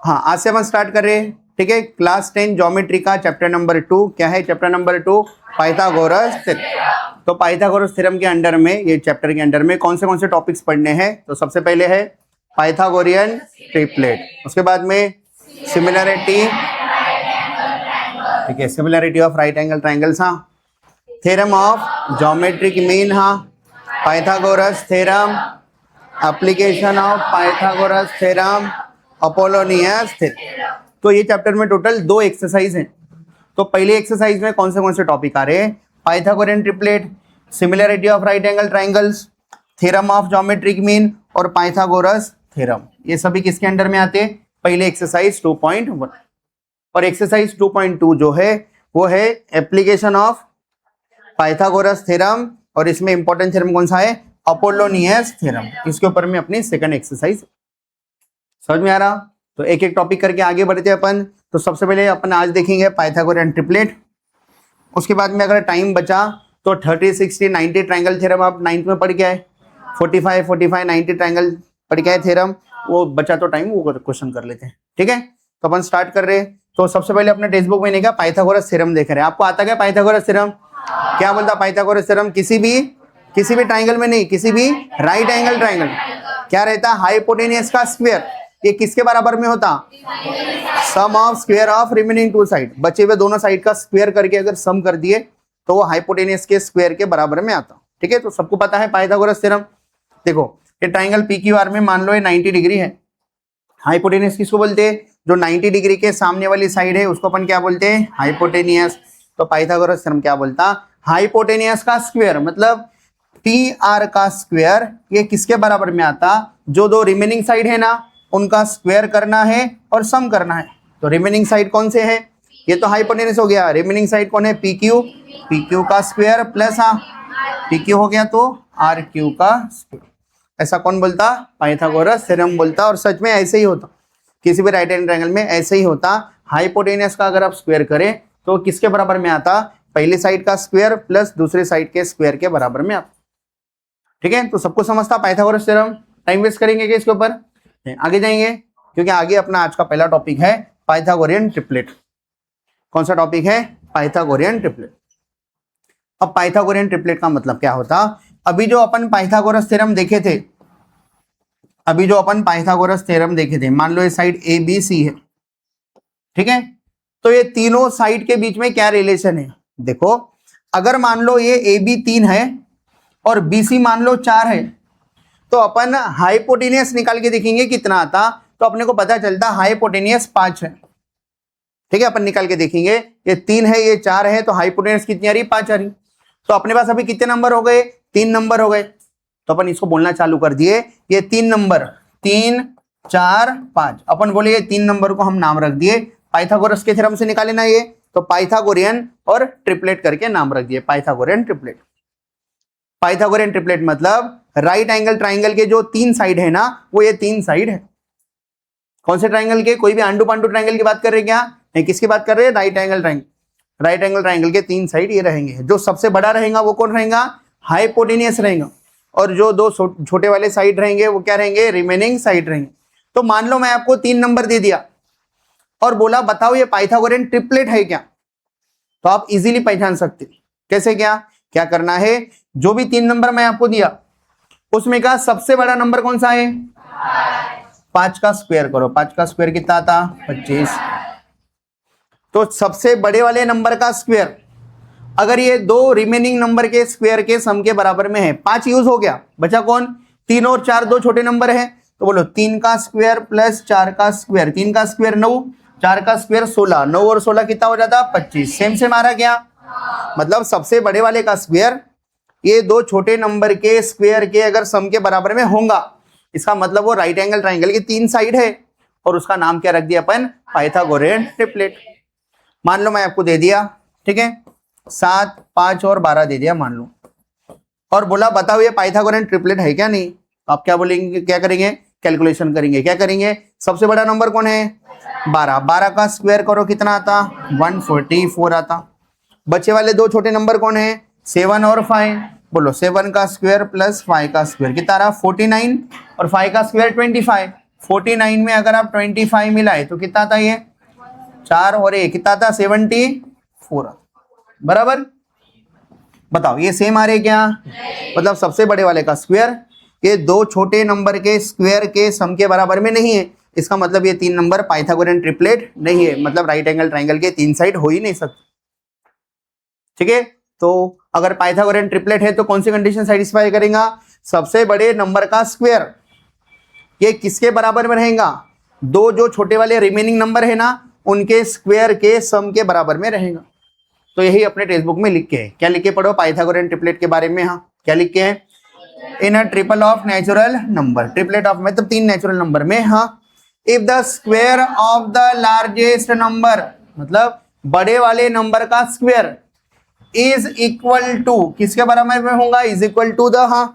हाँ, आज से अपन स्टार्ट कर रहे हैं, ठीक है। क्लास 10 ज्योमेट्री का चैप्टर नंबर 2। क्या है चैप्टर नंबर 2? Pythagoras theorem. तो पाइथागोरस थ्योरम के अंडर में, ये चैप्टर के अंडर में कौन से टॉपिक्स पढ़ने हैं? तो सबसे पहले है पाइथागोरियन ट्रिपलेट, उसके बाद में सिमिलरिटी, ठीक है, similarity of right angle triangles, हाँ, थ्योरम ऑफ ज्योमेट्रिक मीन, हाँ, Pythagoras theorem, application of Pythagoras theorem, Apollonius theorem. तो ये चैप्टर में टोटल 2 एक्सरसाइज हैं। तो पहले एक्सरसाइज में कौन से टॉपिक आ रहे हैं? Pythagorean triplet, similarity of right angle triangles, theorem of geometric mean और पाइथागोरस थ्योरम। ये सभी किसके अंडर में आते हैं? पहले एक्सरसाइज 2.1 और एक्सरसाइज 2.2 जो है वो है एप्लीकेशन ऑफ पाइथागोरस थ्योरम, और इसमें इंपॉर्टेंट थ्योरम कौन सा है? Apollonius theorem. इसके ऊपर में अपनी सेकंड एक्सरसाइज। समझ में आ रहा? तो एक एक टॉपिक करके आगे बढ़ते हैं अपन। तो सबसे पहले अपन आज देखेंगे पाइथागोरियन ट्रिपलेट। उसके बाद में अगर टाइम बचा तो 30, 60, 90 ट्रायंगल थ्योरम आप 9th में पढ़ के आए। 45, 45, 90 ट्रायंगल पढ़ के आए थ्योरम। वो बचा तो टाइम, वो क्वेश्चन कर लेते हैं, ठीक है। तो अपन स्टार्ट कर रहे हैं। तो सबसे पहले अपने टेक्स्ट बुक में नहीं क्या पाइथागोरस थ्योरम देख रहे हैं। आपको आता क्या पाइथागोरस थ्योरम? क्या बोलता पाइथागोरस थ्योरम? किसी भी ट्राइंगल में नहीं, किसी भी राइट एंगल ट्राइंगल क्या रहता? हाइपोटेनियस का स्क्वायर। ये किसके बराबर में होता? Sum of square of remaining two side. बचे हुए दोनों साइड का स्क्वायर करके अगर सम कर दिए तो वो हाइपोटेनियस के स्क्वायर के बराबर में आता, ठीक है। तो सबको पता है पाइथागोरस थ्योरम। देखो ये ट्राइंगल PQR में मान लो ये 90 डिग्री है। हाइपोटेनियस किसको बोलते हैं? जो 90 डिग्री के सामने वाली साइड है उसको अपन क्या बोलते हैं? हाइपोटेनियस। तो पाइथागोरस थ्योरम क्या बोलता? हाइपोटेनियस का स्क्वायर मतलब PR का स्क्वायर, ये किसके बराबर में आता? जो दो रिमेनिंग साइड है ना उनका स्क्वायर करना है और सम करना है। तो रिमेनिंग साइड कौन से है? ये तो हाइपोटेनियस हो गया। रिमेनिंग साइड कौन है? PQ का स्क्वायर प्लस, हाँ, PQ हो गया तो RQ का स्क्वायर। ऐसा कौन बोलता? पाइथागोरस थ्योरम बोलता। और सच में ऐसे ही होता, किसी भी राइट एंगल ट्रायंगल में ऐसे ही होता। हाइपोटेनियस का अगर आप स्क्वायर करें तो किसके बराबर में आता? पहले साइड का स्क्वायर प्लस दूसरे साइड के स्क्वायर के बराबर में आता, ठीक है। तो सबको समझता पाइथागोरस थ्योरम। टाइम वेस्ट करेंगे क्या इसके ऊपर? आगे जाएंगे, क्योंकि आगे अपना आज का पहला टॉपिक है पाइथागोरियन ट्रिपलेट। कौन सा टॉपिक है? Pythagorean triplet. अब पाइथागोरियन ट्रिपलेट का मतलब क्या होता? अभी जो अपन पाइथागोरस थ्योरम देखे थे, मान लो ये साइड ABC है, ठीक है। तो ये तीनों साइड के बीच में क्या रिलेशन है? देखो अगर मान लो ये AB 3 है और BC मान लो 4 है, तो अपन हाइपोटेनियस निकाल के देखेंगे कितना आता। तो अपने को पता चलता हाइपोटेनियस 5 है, ठीक है। अपन निकाल के देखेंगे ये 3 है, ये 4 है, तो हाइपोटेनियस कितनी आ रही? 5 आ रही। तो अपने पास अभी कितने नंबर हो गए? 3 नंबर हो गए। तो अपन इसको बोलना चालू कर दिए, ये 3 नंबर, 3, 4, 5। अपन बोले ये 3 नंबर को हम नाम रख दिए, पाइथागोरस के थ्योरम से निकाले ना ये, तो पाइथागोरियन और ट्रिपलेट करके नाम रख दिए, पाइथागोरियन ट्रिपलेट। पाइथागोरियन ट्रिपलेट मतलब राइट एंगल ट्राइंगल के जो 3 साइड है ना, वो ये 3 साइड है। कौन से ट्राइंगल के? कोई भी आंडू पांडू ट्राइंगल की बात कर रहे हैं क्या? नहीं, किसकी बात कर रहे हैं? Right angle triangle. Right angle triangle के 3 साइड ये रहेंगे। जो सबसे बड़ा रहेगा वो कौन रहेगा? हाइपोटेनियस रहेगा। और जो दो छोटे वाले साइड रहेंगे वो क्या रहेंगे? रिमेनिंग साइड रहेंगे। तो मान लो मैं आपको 3 नंबर दे दिया और बोला बताओ ये पाइथागोरियन ट्रिपलेट है क्या? तो आप इजीली पहचान सकते। कैसे? क्या करना है? जो भी 3 नंबर मैं आपको दिया उसमें का सबसे बड़ा नंबर कौन सा है? 5 का स्क्वायर करो। 5 का स्क्वायर कितना आता? 25। तो सबसे बड़े वाले नंबर का स्क्वायर अगर ये दो रिमेनिंग नंबर के स्क्वायर के सम के बराबर में है, 5 यूज हो गया, बचा कौन? 3 और 4 दो छोटे नंबर है। तो बोलो 3 का स्क्वायर प्लस 4 का स्क्वायर। 3 का स्क्वायर 9, 4 का स्क्वायर 16, 9 और 16 कितना हो जाता? 25। सेम मारा क्या? मतलब सबसे बड़े वाले का स्क्वायर ये दो छोटे नंबर के स्क्वायर के अगर सम के बराबर में होगा, इसका मतलब वो राइट एंगल ट्राइंगल की 3 साइड है, और उसका नाम क्या रख दिया अपन? Pythagorean triplet. मान लो मैं आपको दे दिया, ठीक है, 7, 5 और 12 दे दिया मान लो, और बोला बताओ ये पाइथागोरियन ट्रिपलेट है क्या? नहीं। आप क्या बोलेंगे? क्या करेंगे? कैलकुलेशन करेंगे। क्या करेंगे? सबसे बड़ा नंबर कौन है? 12। 12 का स्क्वायर करो, कितना आता? 144 आता। बचे वाले दो छोटे नंबर कौन है? 7 और 5। बोलो 7 का स्क्वायर प्लस 5 का स्क्वायर कितना रहा? 49, और 5 का स्क्वायर 25। 49 में अगर आप 25 मिलाए तो कितना आता ये 4 और ये कितना आता 74 बराबर। बताओ ये सेम आ रहे क्या? मतलब सबसे बड़े वाले का स्क्वायर ये दो छोटे नंबर के स्क्वायर के सम के बराबर में नहीं है। इसका मतलब ये तीन नंबर पाइथागोरियन ट्रिपलेट नहीं है, मतलब राइट एंगल ट्राइंगल के तीन साइड हो ही नहीं सकते। ठीक है, तो अगर पाइथागोरियन ट्रिपलेट है तो कौन सी कंडीशन सेटिस्फाई करेगा? सबसे बड़े नंबर का स्क्वायर ये किसके बराबर में रहेगा? दो जो छोटे वाले रिमेनिंग नंबर है ना उनके स्क्वायर के सम के बराबर में रहेगा। तो यही अपने टेक्स्ट बुक में लिख के है। क्या लिख के पढ़ो पाइथागोरियन ट्रिपलेट के बारे में? हाँ क्या लिख के है? In a triple of natural number, triplet of मतलब तीन नेचुरल नंबर में, हाँ if the square of the largest number मतलब बड़े वाले नंबर का स्क्वायर इज इक्वल टू किसके बराबर में होगा? इज इक्वल टू द हाँ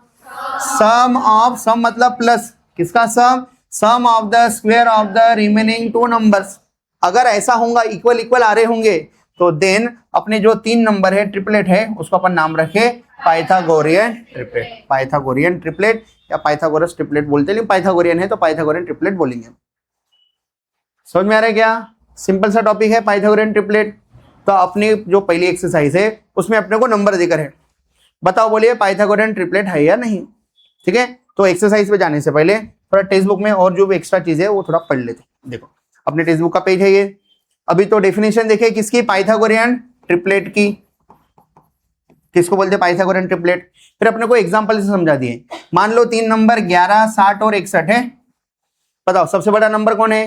सम ऑफ, सम मतलब प्लस किसका sum? Sum of the square of the remaining two numbers. अगर ऐसा होगा इक्वल इक्वल आ रहे होंगे तो देन अपने जो तीन नंबर है ट्रिपलेट है उसको अपन नाम रखे पाइथागोरियन ट्रिपलेट। पाइथागोरियन ट्रिपलेट या पाइथागोरस ट्रिपलेट बोलते हैं, लेकिन पाइथागोरियन है तो पाइथागोरियन ट्रिपलेट बोलेंगे। समझ में आ रहा है क्या? सिंपल सा टॉपिक है पाइथागोरियन ट्रिपलेट। तो अपनी जो पहली एक्सरसाइज है उसमें अपने को नंबर देकर है, बताओ बोलिए पाइथागोरियन ट्रिपलेट है या नहीं। ठीक है, तो एक्सरसाइज पे जाने से पहले थोड़ा टेक्स्ट बुक में और जो भी एक्स्ट्रा चीज है वो थोड़ा पढ़ लेते। देखो अपने टेक्स्ट बुक का पेज है ये। अभी तो डेफिनेशन देखे किसकी? पाइथागोरियन ट्रिपलेट की। किसको बोलते हैं? Pythagorean triplet. फिर अपने को एग्जांपल से समझा दिए। मान लो तीन नंबर 11, 60 और 61 है। बताओ सबसे बड़ा नंबर कौन है?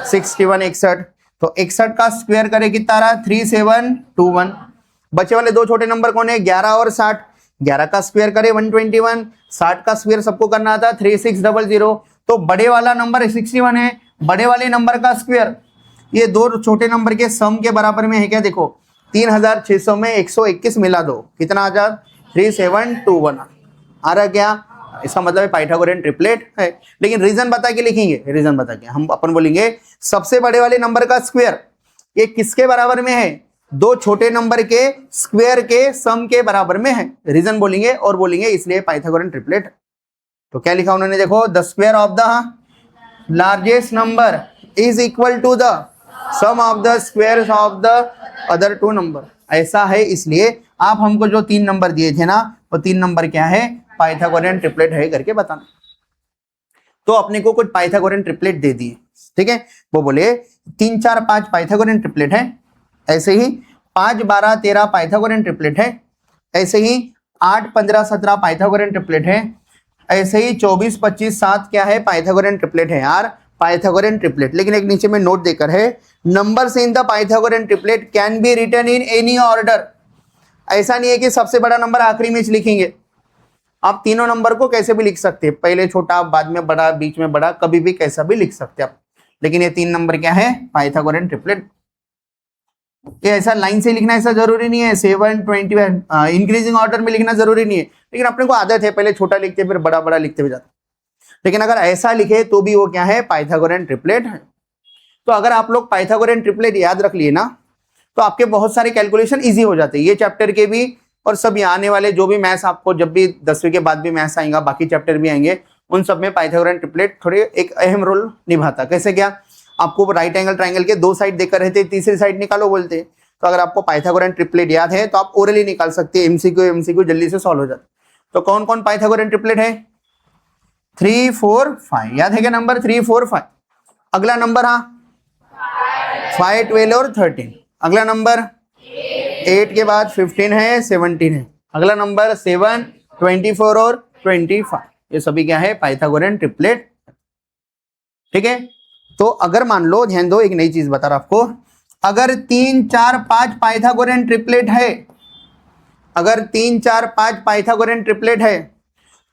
61, 61। तो 61 का स्क्वायर करे कितना रहा? 3721। बचे वाले दो छोटे नंबर कौन है? 11 और 60। 11 का स्क्वायर करे 121, 60 का स्क्वायर सबको करना था 3600। तो बड़े वाला नंबर 61 है, बड़े वाले नंबर का स्क्वायर ये दो छोटे नंबर के सम के बराबर में है क्या? देखो 3600 में 121 मिला दो कितना आ जाए? 3721 आ रहा क्या? इसका मतलब है पाइथागोरियन ट्रिपलेट है। लेकिन रीजन बता के लिखेंगे, रीजन बता के हम अपन बोलेंगे सबसे बड़े वाले नंबर का स्क्वायर ये किसके बराबर में है? दो छोटे नंबर के स्क्वायर के सम के बराबर में है। रीजन बोलेंगे और बोलेंगे इसलिए पाइथागोरियन ट्रिपलेट। तो क्या लिखा उन्होंने? देखो the square of the largest number is equal to the sum of the squares of the other two number. ऐसा है इसलिए आप हमको जो तीन नंबर दिए थे ना वो तीन नंबर क्या है? पाइथागोरियन ट्रिपलेट है करके बताना। तो अपने को कुछ पाइथागोरियन ट्रिपलेट दे दिए। ठीक है, वो बोले 3, 4, 5 पाइथागोरियन ट्रिपलेट है। ऐसे ही 5, 12, 13 पाइथागोरियन ट्रिपलेट है। ऐसे ही 8, 15, 17 पाइथागोरियन ट्रिपलेट है। ऐसे ही 24, 25, 7 क्या है? पाइथागोरियन ट्रिपलेट है यार, पाइथागोरियन ट्रिपलेट। लेकिन एक नीचे में नोट देकर है numbers in the Pythagorean triplet can be written in any order. ऐसा नहीं है कि सबसे बड़ा नंबर आखिरी में लिखेंगे, आप तीनों नंबर को कैसे भी लिख सकते हैं, पहले छोटा बाद में बड़ा बीच में बड़ा, कभी भी कैसा भी लिख सकते हैं आप। लेकिन ये तीन नंबर क्या है? Pythagorean triplet. ये ऐसा लाइन से लिखना ऐसा जरूरी नहीं है, 7, 20 इंक्रीजिंग ऑर्डर में लिखना जरूरी नहीं है। लेकिन अपने को आदत है पहले छोटा लिखते फिर बड़ा बड़ा लिखते हुए जाते। लेकिन अगर ऐसा लिखे तो भी वो क्या है? पाइथागोरियन ट्रिपलेट है। तो अगर आप लोग पाइथागोरियन ट्रिपलेट याद रख लिए ना तो आपके बहुत सारे कैलकुलेशन इजी हो जाते हैं, ये चैप्टर के भी और सब ये आने वाले जो भी मैथ्स आपको जब भी 10वीं के बाद भी मैथ्स आएगा, बाकी चैप्टर भी आएंगे, उन सब में पाइथागोरियन ट्रिपलेट थोड़े एक अहम रोल निभाता। कैसे क्या? आपको राइट एंगल ट्राइंगल के दो साइड देकर रहते, तीसरी साइड निकालो बोलते। तो अगर आपको पाइथागोरियन ट्रिपलेट याद है तो आप ओरली निकाल सकते हैं, एमसीक्यू जल्दी से सॉल्व हो जाता। तो कौन कौन पाइथागोरियन ट्रिपलेट है? 3, 4, 5 याद है क्या? नंबर 3, 4, 5। अगला नंबर हाँ 5, 12 और 13। अगला नंबर 8 के बाद 15 है, 17 है। अगला नंबर 7, 24 और 25। ये सभी क्या है? Pythagorean triplet. ठीक है, तो अगर मान लो, ध्यान दो, एक नई चीज बता रहा आपको, अगर 3, 4, 5 पाइथागोरियन ट्रिपलेट है, अगर 3, 4, 5 पाइथागोरियन ट्रिपलेट है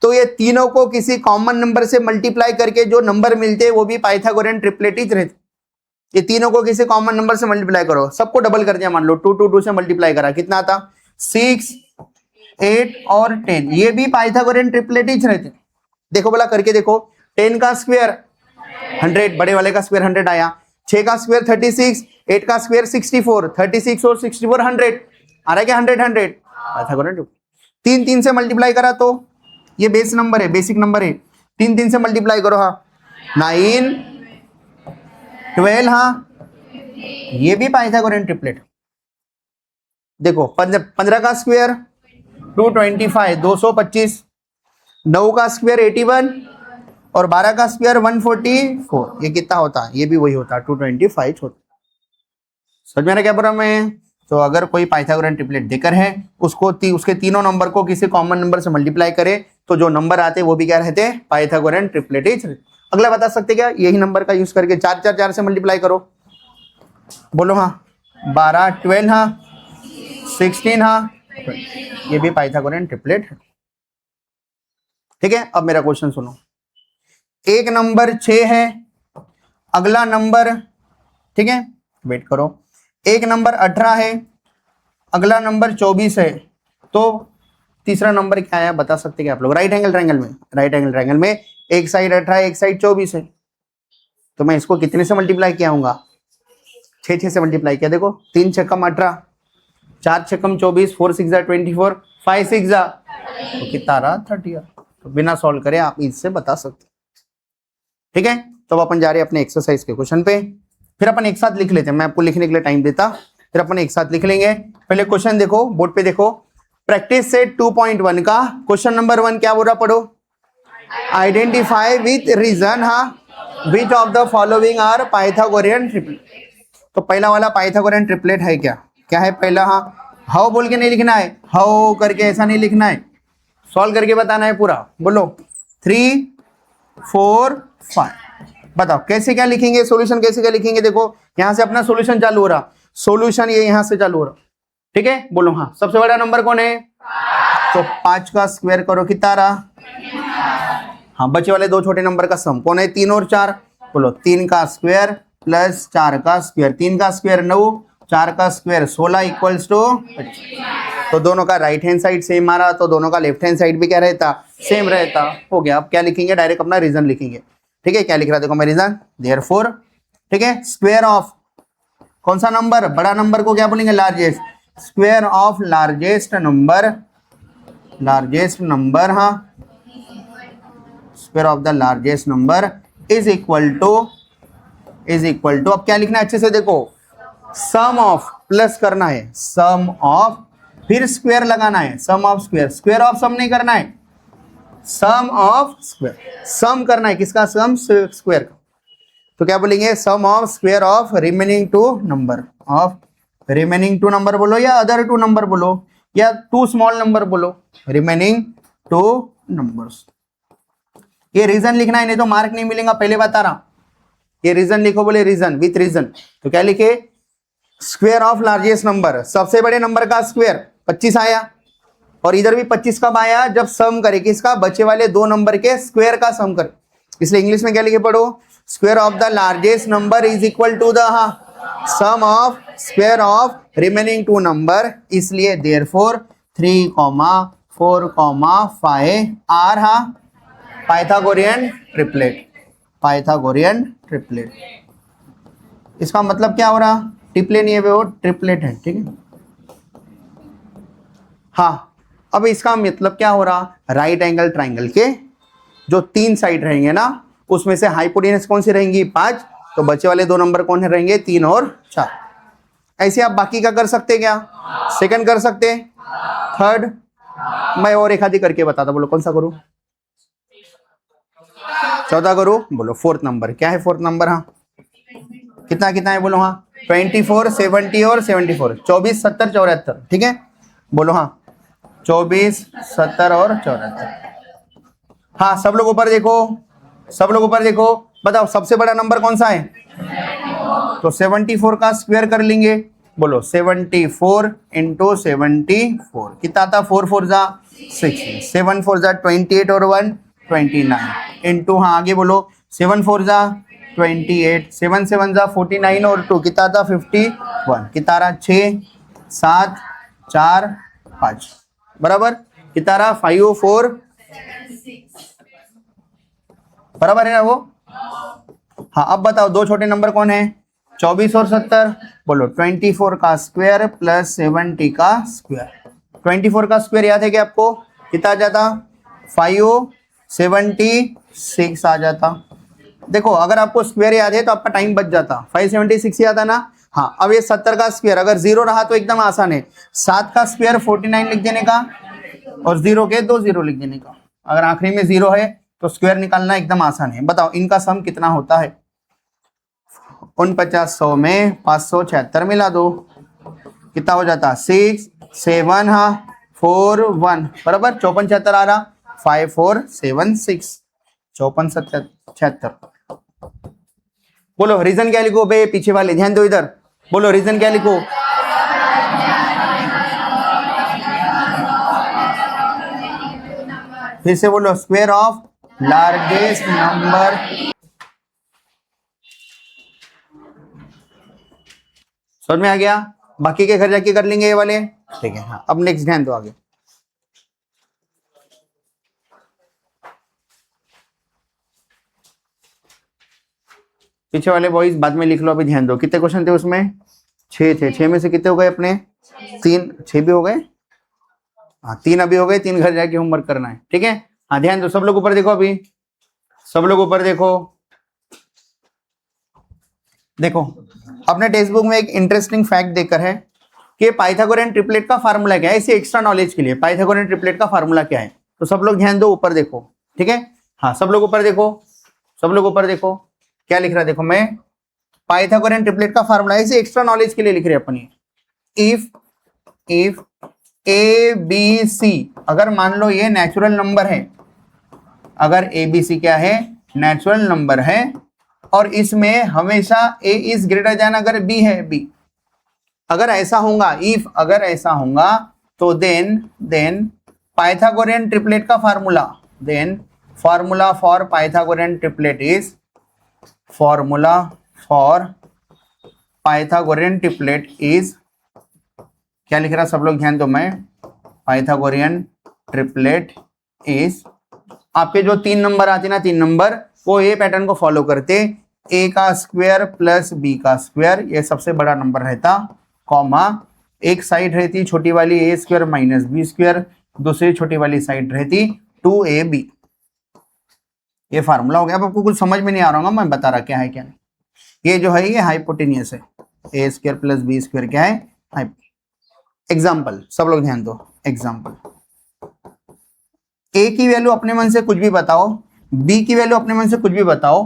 तो ये तीनों को किसी कॉमन नंबर से मल्टीप्लाई करके जो नंबर मिलते हैं वो भी पाइथागोरियन ट्रिपलेट ही रहते। ये तीनों को किसी कॉमन नंबर से मल्टीप्लाई करो, सबको डबल कर दिया, मान लो 2, 2, 2 से मल्टीप्लाई करा, कितना आता? 6, 8 और 10। ये भी पाइथागोरियन ट्रिपलेट ही रहते। देखो बोला करके देखो, 10 का स्क्वायर 100, बड़े वाले का स्क्वायर 100 आया। 6 का स्क्वायर 36, 8 का स्क्वायर 64, 36 और 64 100 आ रहा है क्या? 100, 100 पाइथागोरियन। 3, 3 से मल्टीप्लाई करा तो ये बेस नंबर है, बेसिक नंबर है, 3, 3 से मल्टीप्लाई करो, हाँ 9 12, हाँ ये भी पाइथागोरियन ट्रिपलेट। देखो 15 का स्क्वायर 225 225, 9 का स्क्वायर 81 और 12 का स्क्वायर 144। ये कितना होता है? ये भी वही होता है 225 होता। समझ में आ रहा क्या बोल मैं? तो अगर कोई पाइथागोरियन ट्रिपलेट देकर है उसको उसके तीनों नंबर को किसी कॉमन नंबर से मल्टीप्लाई करे तो जो नंबर आते हैं वो भी क्या रहते हैं? Pythagorean triplet. अगला बता सकते क्या? यही नंबर का यूज करके 4 4 4 से मल्टीप्लाई करो। बोलो हाँ। 12 12, हाँ 16, हाँ 20। ये भी पाइथागोरियन ट्रिपलेट है। ठीक है, अब मेरा क्वेश्चन सुनो। एक नंबर 6 है, अगला नंबर, ठीक है वेट करो, एक नंबर 18 है, अगला नंबर 24 है, तो तीसरा नंबर क्या है बता सकते क्या आप लोग? राइट एंगल ट्रायंगल में एक साइड 18 एक साइड 24 है, तो मैं इसको कितने से मल्टीप्लाई किया हूँ? 6 से मल्टीप्लाई किया। देखो 3 छक्कम 18, 4 छक्कम 24, 4 6 24, 5 6 तो कितना रहा? 30। तो बिना सॉल्व करे आप इससे बता सकते। ठीक है, तो अपन जा रहे हैं अपने एक्सरसाइज के क्वेश्चन पे। फिर अपन एक साथ लिख लेते हैं, मैं आपको लिखने के लिए टाइम देता, फिर अपन एक साथ लिख लेंगे। पहले क्वेश्चन देखो, बोर्ड पे देखो, प्रैक्टिस सेट 2.1 का क्वेश्चन नंबर 1 क्या बोल रहा? पढ़ो। आइडेंटिफाई विथ रीजन, हाँ which of the following are Pythagorean triplet. तो पहला वाला पाइथागोरियन ट्रिपलेट है क्या? क्या है पहला? हाँ हाउ बोल के नहीं लिखना है, हाउ करके ऐसा नहीं लिखना है, सॉल्व करके बताना है पूरा। बोलो 3 4 5। बताओ कैसे क्या लिखेंगे, सॉल्यूशन कैसे क्या लिखेंगे? देखो यहां से अपना सॉल्यूशन चालू हो रहा, सॉल्यूशन ये यहां से चालू हो रहा। ठीक है, बोलो हाँ। सबसे बड़ा नंबर कौन है? तो 5 का स्क्वायर करो, कितना रहा? हाँ बचे वाले दो छोटे नंबर का सम कौन है? 3 और 4। बोलो 3 का स्क्वायर प्लस 4 का स्क्वायर, 3 का स्क्वायर 9, 4 का स्क्वायर 16 इक्वल्स टू 25। तो दोनों का राइट हैंड साइड सेम आ रहा, तो दोनों का लेफ्ट हैंड साइड भी क्या रहता? सेम रहता। हो गया। अब क्या लिखेंगे? डायरेक्ट अपना रीजन लिखेंगे। ठीक है, क्या लिख रहा देखो मैं रीजन, देयरफॉर, ठीक है, स्क्वायर ऑफ कौन सा नंबर? बड़ा नंबर को क्या बोलेंगे? Largest. Square of largest number, हाँ square of the largest number is equal to, अब क्या लिखना है अच्छे से देखो, सम ऑफ, प्लस करना है, सम ऑफ, फिर स्क्वायर लगाना है, सम of square, square of some नहीं करना है, सम ऑफ स्क्वायर, सम करना है किसका? सम स्क्वायर का। तो क्या बोलेंगे? Sum of square of remaining two number, of remaining two number बोलो या अदर टू नंबर बोलो या टू स्मॉल नंबर बोलो, रिमेनिंग टू नंबर्स। ये रीजन लिखना है, नहीं तो मार्क नहीं मिलेगा, पहले बता रहा। ये रीजन लिखो, बोले रीजन विथ रीजन। तो क्या लिखे? स्क्वायर ऑफ लार्जेस्ट नंबर, सबसे बड़े नंबर का स्क्वायर 25 आया, और इधर भी 25 कब आया? जब सम करे किसका? बचे वाले दो नंबर के स्क्वायर का सम करे। इसलिए इंग्लिश में क्या लिखे पढ़ो? Square of the largest number is equal to the sum of square of remaining two number. इसलिए therefore 3, 4, 5 are Pythagorean triplet, Pythagorean triplet. इसका मतलब क्या हो रहा? ट्रिपलेट नहीं है वो ट्रिपलेट है। ठीक है, हाँ अब इसका मतलब क्या हो रहा? राइट एंगल ट्राइंगल के जो 3 साइड रहेंगे ना, उसमें से हाइपोटेनस कौन सी रहेंगी? 5। तो बचे वाले दो नंबर कौन रहेंगे? 3 और 4। ऐसे आप बाकी का कर सकते क्या? सेकंड कर सकते, थर्ड, मैं और एक आधी करके बताता। बोलो कौन सा करूं? 14 करूं? बोलो फोर्थ नंबर क्या है? फोर्थ नंबर, हाँ कितना कितना है? बोलो हाँ 24, 70 और 74, 24, 70, 74। ठीक है, बोलो हाँ 24, 70 और 74। हाँ सब लोग ऊपर देखो, सब लोग ऊपर देखो, बताओ सबसे बड़ा नंबर कौन सा है? तो 74 का स्क्वायर कर लेंगे। बोलो 74 इंटू 74 कितना आता? 4 4 जा 6, 7 4 जा 28 और 1 29 इंटू, हाँ आगे बोलो 7 4 जा 28, 7 7 जा 49 और 2 कितना था? 51। कितना रहा? 6 7 4 5 बराबर। कितना रहा? 5 4 बराबर है ना वो? हाँ अब बताओ दो छोटे नंबर कौन है? 24 और 70। बोलो 24 का स्क्वायर प्लस 70 का स्क्वायर। 24 का स्क्वायर याद है क्या आपको? कितना आ जाता? 5 76 आ जाता। देखो अगर आपको स्क्वायर याद है तो आपका टाइम बच जाता, 576 याद है ना। हाँ अब ये 70 का स्क्वायर अगर 0 रहा तो एकदम आसान है, 7 का स्क्वायर 49 लिख देने का और 0 के 2 0 लिख देने का। अगर आखिरी में 0 है तो स्क्वायर निकालना एकदम आसान है। बताओ इनका सम कितना होता है? 4900 में 576 मिला दो, कितना हो जाता? 6 7 हाँ 4 1 बराबर 54 76 आ रहा, 5 4 7 6 54 76। बोलो रीजन क्या लिखो बे? पीछे वाले ध्यान दो इधर, बोलो रीजन क्या लिखो? फिर से बोलो, स्क्वायर ऑफ लार्जेस्ट नंबर। समझ में आ गया? बाकी के घर जाके कर लेंगे ये वाले, ठीक है। हाँ अब नेक्स्ट ध्यान दो आगे। पीछे वाले बॉयज बाद में लिख लो, अभी ध्यान दो। कितने क्वेश्चन थे उसमें? 6 थे। 6 में से कितने हो गए अपने? 3। 6 भी हो गए? हाँ 3 अभी हो गए, 3 घर जाके होमवर्क करना है, ठीक है। हाँ ध्यान दो, सब लोग ऊपर देखो, अभी सब लोग ऊपर देखो। देखो अपने टेक्स्ट बुक में एक इंटरेस्टिंग फैक्ट देकर है कि पाइथागोरियन ट्रिपलेट का फार्मूला क्या है। इसे एक्स्ट्रा नॉलेज के लिए पाइथागोरियन ट्रिपलेट का फार्मूला क्या है, तो सब लोग ध्यान दो, ऊपर देखो, ठीक है। हाँ सब लोग ऊपर देखो, सब लोग ऊपर देखो, क्या लिख रहा है देखो, मैं पाइथागोरियन ट्रिपलेट का फार्मूला इसे एक्स्ट्रा नॉलेज के लिए लिख रहे हैं अपनी। इफ ए बी सी, अगर मान लो ये नेचुरल नंबर है, अगर ए बी सी क्या है? नेचुरल नंबर है, और इसमें हमेशा ए इज ग्रेटर देन अगर बी है, बी अगर ऐसा होगा, इफ अगर ऐसा होगा तो देन पाइथागोरियन ट्रिपलेट का formula, then formula for Pythagorean triplet is, formula for Pythagorean triplet is, क्या लिख रहा सब लोग ध्यान दो, मैं पाइथागोरियन ट्रिपलेट इज, आपके जो 3 नंबर आते ना, 3 नंबर, वो ये पैटर्न को फॉलो करते, ए का स्क्वायर प्लस बी का स्क्वायर, ये सबसे बड़ा नंबर रहता, कॉमा एक साइड रहती छोटी वाली ए स्क्वायर माइनस बी स्क्वायर, दूसरी छोटी वाली साइड रहती 2ab। ये फार्मूला हो गया। अब आपको कुछ समझ में नहीं आ रहा होगा, मैं बता रहा क्या है क्या नहीं। ये जो है ये हाइपोटेनियस है, ए स्क्वायर प्लस बी स्क्वायर क्या है? एग्जाम्पल, सब लोग ध्यान दो, एग्जाम्पल, ए की वैल्यू अपने मन से कुछ भी बताओ, बी की वैल्यू अपने मन से कुछ भी बताओ,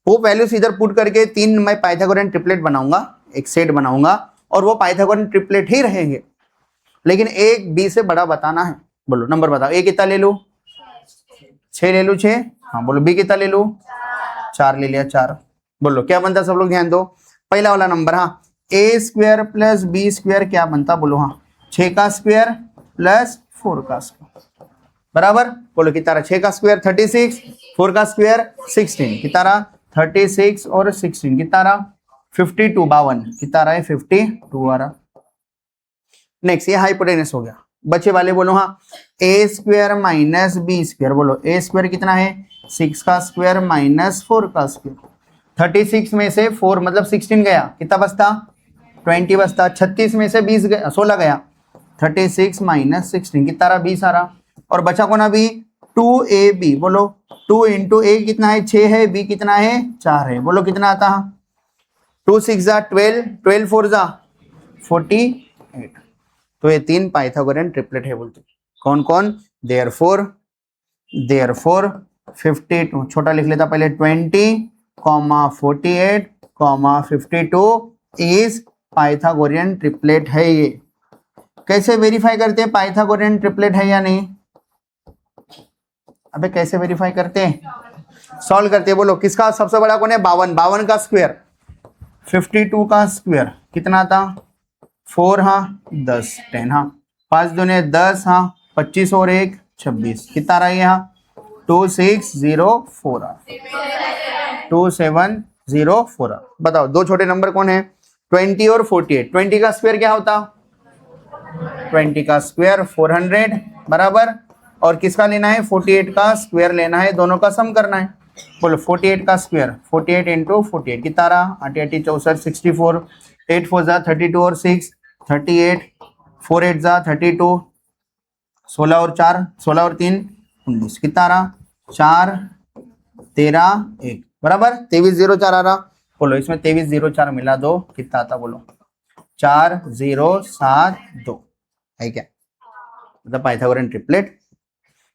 वो वैल्यूज इधर पुट करके 3 मैं पाइथागोरियन ट्रिपलेट बनाऊंगा, एक सेट बनाऊंगा, और वो पाइथागोरियन ट्रिपलेट ही रहेंगे, लेकिन एक बी से बड़ा बताना है। बोलो नंबर बताओ, ए कितना ले लूं? 6 ले लूं? 6 हाँ। बोलो बी कितना ले लूं? 4 ले लिया, 4। बोलो क्या बनता, सब लोग ध्यान दो, पहला वाला नंबर, हाँ ए स्क्वायर प्लस बी स्क्वायर क्या बनता? बोलो हाँ 6 का स्क्वायर प्लस 4 का स्क्वायर बराबर, बोलो कितना रहा? 6 का स्क्वायर 36, 4 का स्क्वायर 16, कितना रहा? 36 और 16 कितना रहा? 52, 52 कितना रहा है? 52 आ रहा। नेक्स्ट ये हाइपोटेनस हो गया। बच्चे वाले बोलो हाँ ए स्क्वायर माइनस बी स्क्वायर, बोलो ए स्क्वायर कितना है? 6 का स्क्वायर माइनस 4 का स्क्वायर, 36 में से 4 मतलब 16 गया, कितना बचता? 20 बचता। 36 में से 20 गया, 16 गया, 36 माइनस 16 कितना रहा? 20 आ रहा। और बचा को ना भी 2ab, बोलो 2 इंटू ए कितना है? 6 है, बी कितना है? 4 है, बोलो कितना आता है? 2 6 जा 12, 12 4 जा 48। तो ये 3 पाइथागोरियन ट्रिपलेट है बोलते। कौन कौन? देयरफॉर 52, छोटा लिख लेता पहले, 20, 48, 52 इज पाइथागोरियन ट्रिपलेट है। ये कैसे वेरीफाई करते हैं पाइथागोरियन ट्रिपलेट है या नहीं? अबे कैसे वेरीफाई करते हैं? सॉल्व करते हैं। बोलो किसका सबसे बड़ा कौन है? 52, 52 का स्क्वायर, 52 का स्क्वायर कितना था? 4 हाँ 10, 10 हाँ, 5 दूने 10 हाँ, 25 और 1 26 कितना रहा? यहाँ 2604 2704। बताओ दो छोटे नंबर कौन है? 20 और 48। 20 का स्क्वायर क्या होता? 20 का स्क्वायर 400 बराबर, और किसका लेना है? 48 का स्क्वायर लेना है, दोनों का सम करना है। बोलो 48 का स्क्वायर, 48 इंटू 48 कितना रहा? 8 8 64 64, 8 4 जा 32 और 6 38, 4 8 जा 32, 16 और 4 16 और 3 19 कितना रहा? 4 13 1 बराबर 2304 आ रहा। बोलो इसमें 2304 मिला दो कितना आता, बोलो 4072 है क्या, मतलब पाइथागोरन ट्रिपलेट।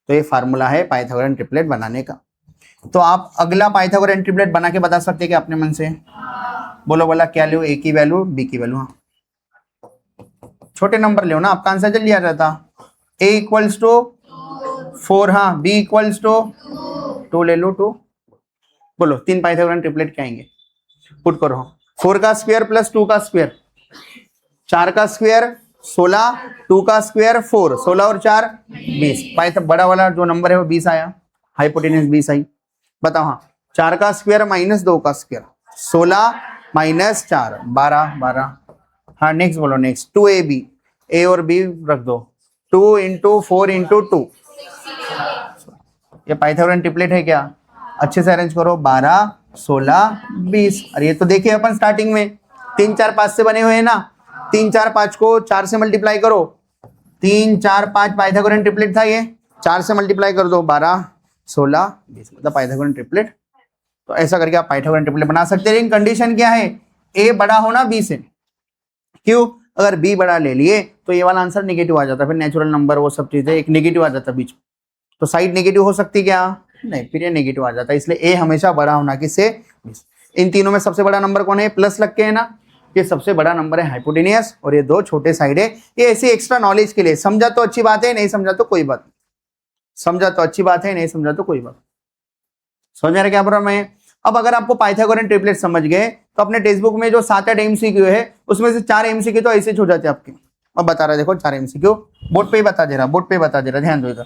तो ये फार्मूला है पाइथागोरन ट्रिपलेट बनाने का। तो आप अगला पाइथागोरन ट्रिपलेट बना के बता सकते हैं क्या अपने मन से? बोलो बोला क्या लो, ए की वैल्यू बी की वैल्यू। हाँ छोटे नंबर लो ना, आपका आंसर जल्दी आ जाता। ए इक्वल्स टू 4, हाँ बी इक्वल्स टू 2 ले लो 2। बोलो 3 पाइथागोरन ट्रिपलेट क्या आएंगे, पुट करो। 4 का स्क्वायर प्लस 2 का स्क्वायर, 4 का स्क्वायर 16, 2 का स्क्वायर 4, 16 और 4 20। पाइथागोरन बड़ा वाला जो नंबर है वो 20 आया, हाइपोटेन्यूज 20 आई। बताओ हाँ 4 का स्क्वायर माइनस 2 का स्क्वायर, 16 माइनस 4 12 12। हाँ नेक्स्ट बोलो नेक्स्ट। 2ab, ए और बी रख दो, 2 इंटू 4 इंटू 2। ये पाइथागोरन ट्रिपलेट है क्या, अच्छे से अरेंज करो। 12 16 20। अरे ये तो देखिए अपन स्टार्टिंग में 3 4 5 से बने हुए हैं ना, 3 4 5 को 4 से मल्टीप्लाई करो, 3 4 5 पाइथागोरन ट्रिपलेट था ये, 4 से मल्टीप्लाई कर दो 12 16 20, मतलब पाइथागोरन ट्रिपलेट। तो ऐसा करके आप पाइथागोरन ट्रिपलेट बना सकते हैं। लेकिन कंडीशन क्या है, ए बड़ा होना बी से। क्यों, अगर बी बड़ा ले लिए तो ये वाला आंसर नेगेटिव आ जाता, फिर नेचुरल नंबर वो सब चीजें एक नेगेटिव आ जाता बीच में, तो साइड नेगेटिव हो सकती क्या, नहीं, फिर ये नेगेटिव आ जाता है। इसलिए ए हमेशा बड़ा होना किससे, इन तीनों में सबसे बड़ा नंबर कौन है, प्लस लग के है ना, ये सबसे बड़ा नंबर है हाइपोटेनियस, और ये दो छोटे साइड है। ये ऐसी एक्स्ट्रा नॉलेज के लिए, समझा तो अच्छी बात है, नहीं समझा तो कोई बात, समझा तो अच्छी बात है, नहीं समझा तो कोई बात। समझ में क्या प्रॉब्लम है। अब अगर आपको पाइथागोरन ट्रिपलेट समझ गए तो अपने टेक्स्ट बुक में जो 7-8 एमसीक्यू है उसमें से 4 एमसीक्यू तो ऐसे हो जाते हैं आपके। अब बता रहा देखो 4 एमसीक्यू बोर्ड पे ही बता दे रहा, बोर्ड पे बता दे रहा, ध्यान दो इधर।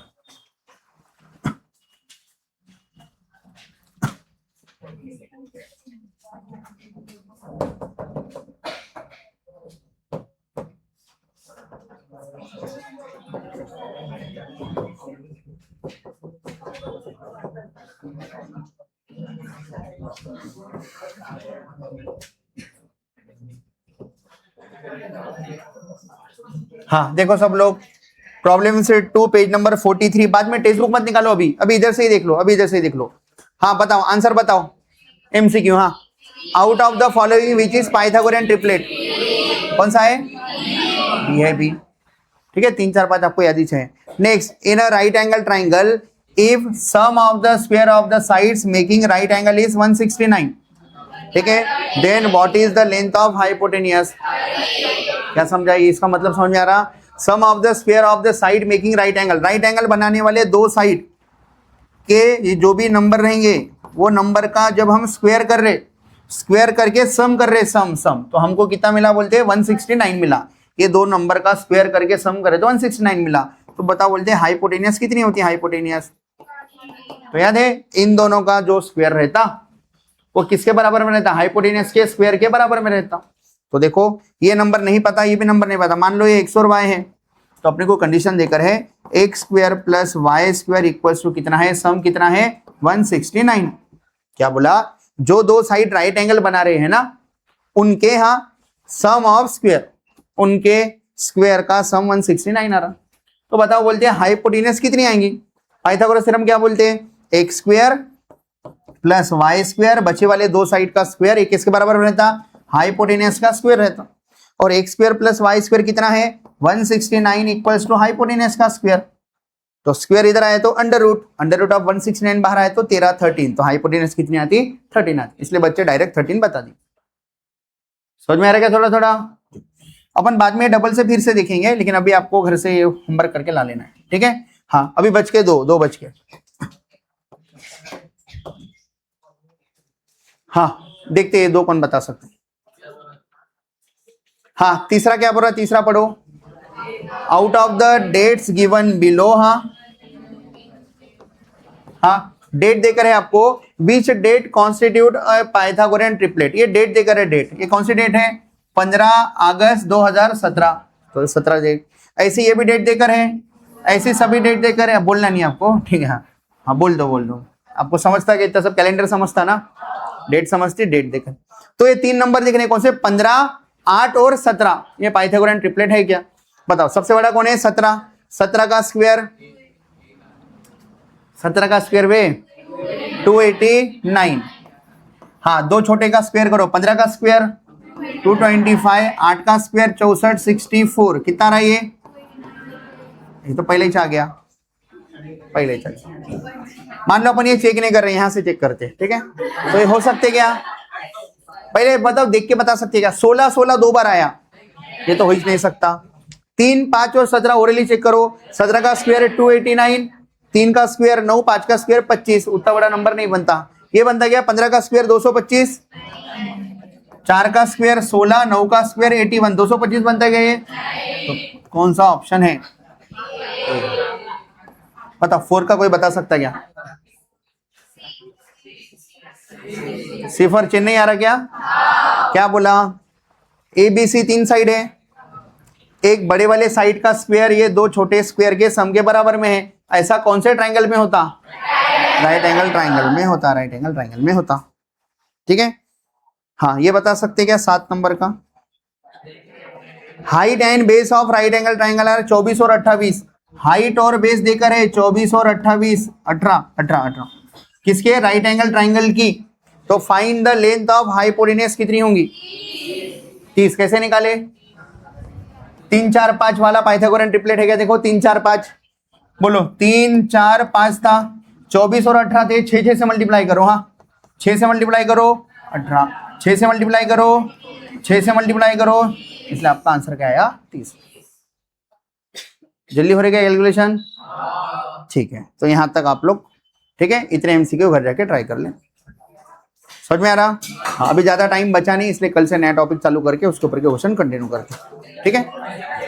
हाँ देखो सब लोग, प्रॉब्लम से 2 पेज नंबर 43, बाद में टेक्स्ट बुक मत निकालो, अभी अभी इधर से ही देख लो, अभी इधर से ही देख लो। हाँ बताओ आंसर बताओ, एमसीक्यू। हाँ, out of the following which is Pythagorean triplet, कौन सा है, बी है बी। ठीक है, 3 4 5 आपको याद ही है। Next, in a right angle triangle if sum of the square of the sides making right angle is 169, ठीक है, then what is the length of hypotenuse. क्या समझाइए, इसका मतलब समझ में आ रहा, sum of the square of the side making right angle, right angle बनाने वाले दो साइड के ये जो भी नंबर रहेंगे वो नंबर का जब हम स्क्वायर कर रहे, स्क्वायर करके सम कर रहे, सम तो हमको कितना मिला बोलते हैं 169 मिला। ये दो नंबर का स्क्वायर करके सम करे तो 169 मिला। तो बताओ बोलते हैं हाइपोटेनियस कितनी होती है, हाइपोटेनियस तो याद है इन दोनों का जो स्क्वायर रहता वो किसके बराबर में रहता, हाइपोटेनियस के स्क्वायर के बराबर में रहता। तो देखो ये नंबर नहीं पता, ये भी नंबर नहीं पता, मान लो ये x और y है, तो अपने को कंडीशन देकर है x square plus y square equals to कितना है, सम कितना है 169। क्या बोला, जो दो साइड राइट एंगल बना रहे हैं ना उनके यहाँ सम ऑफ स्क्वायर, उनके स्क्वायर का सम 169 आ रहा। तो बताओ बोलते हैं हाइपोटेनियस कितनी आएंगी, पाइथागोरस थ्योरम क्या बोलते हैं, x square plus y square, बचे वाले दो साइड का स्क्वायर एक किसके बराबर रहता, हाइपोटेनियस का स्क्वायर रहता। और x square plus y square कितना है 169 इक्वल्स टू हाइपोटेनियस का स्क्वायर। तो स्क्वायर इधर आए तो अंडर रूट ऑफ 169 बाहर आए तो 13 तो हाइपोटेनियस कितनी आती 13 आती, इसलिए बच्चे डायरेक्ट 13 बता दी। समझ में आ रहा है क्या, थोड़ा थोड़ा अपन बाद में डबल से फिर से देखेंगे, लेकिन अभी आपको घर से होमवर्क करके ला लेना है, ठीक है। हाँ अभी बच के दो बच के, हाँ देखते हैं दो कौन बता सकते। हाँ तीसरा क्या बोल रहा है, तीसरा पढ़ो, out of the dates given below. हाँ डेट देकर है आपको, which date constitute Pythagorean triplet, ये डेट देकर है, डेट ये कौन सी डेट है 15 अगस्त 2017, तो 17 डेट। ऐसे ये भी डेट देकर है, ऐसी सभी डेट देकर है, बोलना नहीं आपको, ठीक है। हाँ बोल दो आपको समझता है कि इतना सब कैलेंडर समझता ना, डेट समझती डेट देकर। तो ये 3 नंबर देखने कौन से 15 8 और 17, ये पाइथागोरन ट्रिपलेट है क्या, बताओ सबसे बड़ा कौन है 17, 17 का स्क्वायर, 17 का स्क्वायर वे 289, हाँ, दो छोटे का स्क्वायर करो, 15 का स्क्वायर 225, 8 का स्क्वायर 64, 64 कितना रहा ये तो पहले ही आ गया, पहले ही चल। मान लो अपन ये चेक नहीं कर रहे, यहां से चेक करते, ठीक है। तो ये हो सकते क्या, पहले बताओ, देख के बता सकते क्या, 16 16 दो बार आया, ये तो हो ही नहीं सकता। 3 5 और 17 ओरली चेक करो, 17 का स्क्वायर 289, 3 का स्क्वायर 9, 5 का स्क्वायर 25, उतना बड़ा नंबर नहीं बनता। ये बनता गया 15 का स्क्वायर 225, 4 का स्क्वायर 16, 9 का स्क्वायर 81, 225 बनता गया ये। तो कौन सा ऑप्शन है, बता 4 का कोई बता सकता क्या? सिफर चिन्ह नहीं आ रहा क्या? क्या बोला? ए बी सी 3 साइड है, एक बड़े वाले साइड का स्क्वायर ये दो छोटे स्क्वायर के सम के बराबर में है, ऐसा कौन से ट्रायंगल में होता? राइट एंगल ट्रायंगल में होता, राइट एंगल ट्रायंगल में होता, ठीक है। हाँ, ये बता सकते क्या 7 नंबर का? Height and base of right angle triangle है 24 और 28, हाइट और बेस देकर है 24 और 28, 18 किसके? राइट एंगल ट्रायंगल की। तो find the length of hypotenuse कितनी होंगी? 30। कैसे निकाले? 3 4 5 वाला पाइथागोरन ट्रिपलेट है क्या? देखो 3 4 5 बोलो, 3 4 5 था, 24 और 18 थे, 6 6 से मल्टीप्लाई करो, हाँ 6 से मल्टीप्लाई करो 18, 6 से मल्टीप्लाई करो, 6 से मल्टीप्लाई करो, इसलिए आपका आंसर क्या आया? 30। जल्दी हो रही क्या कैलकुलेशन? ठीक है, तो यहां तक आप लोग, ठीक है, इतने एमसीक्यू घर जाके ट्राई कर लें। समझ में आ रहा? हाँ, अभी ज्यादा टाइम बचा नहीं, इसलिए कल से नया टॉपिक चालू करके उसके ऊपर के क्वेश्चन कंटिन्यू करते, ठीक है।